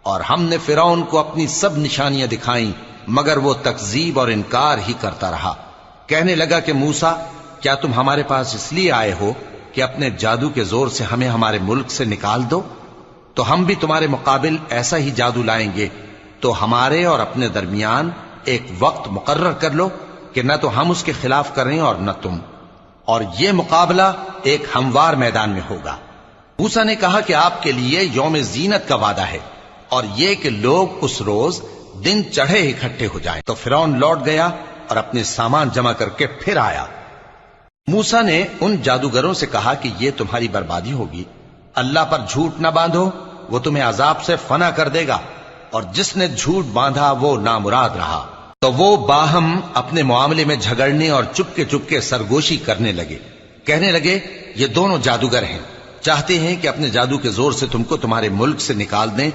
और हमने फिरौन को अपनी सब निशानियां दिखाई, मगर वो तकजीब और इनकार ही करता रहा। कहने लगा कि मूसा, क्या तुम हमारे पास इसलिए आए हो कि अपने जादू के जोर से हमें हमारे मुल्क से निकाल दो? तो हम भी तुम्हारे मुकाबिल ऐसा ही जादू लाएंगे, तो हमारे और अपने दरमियान एक वक्त मुकर्रर कर लो कि न तो हम उसके खिलाफ करें और न तुम, और ये मुकाबला एक हमवार मैदान में होगा। मूसा ने कहा कि आपके लिए यौम जीनत का वादा है और ये कि लोग उस रोज दिन चढ़े इकट्ठे हो जाएं। तो फिरौन लौट गया और अपने सामान जमा करके फिर आया। मूसा ने उन जादूगरों से कहा कि ये तुम्हारी बर्बादी होगी, अल्लाह पर झूठ न बांधो, वो तुम्हें अजाब से फना कर देगा, और जिसने झूठ बांधा वो नामुराद रहा। तो वो बाहम अपने मामले में झगड़ने और चुपके सरगोशी करने लगे। कहने लगे, ये दोनों जादूगर हैं, चाहते हैं कि अपने जादू के जोर से तुमको तुम्हारे मुल्क से निकाल दें।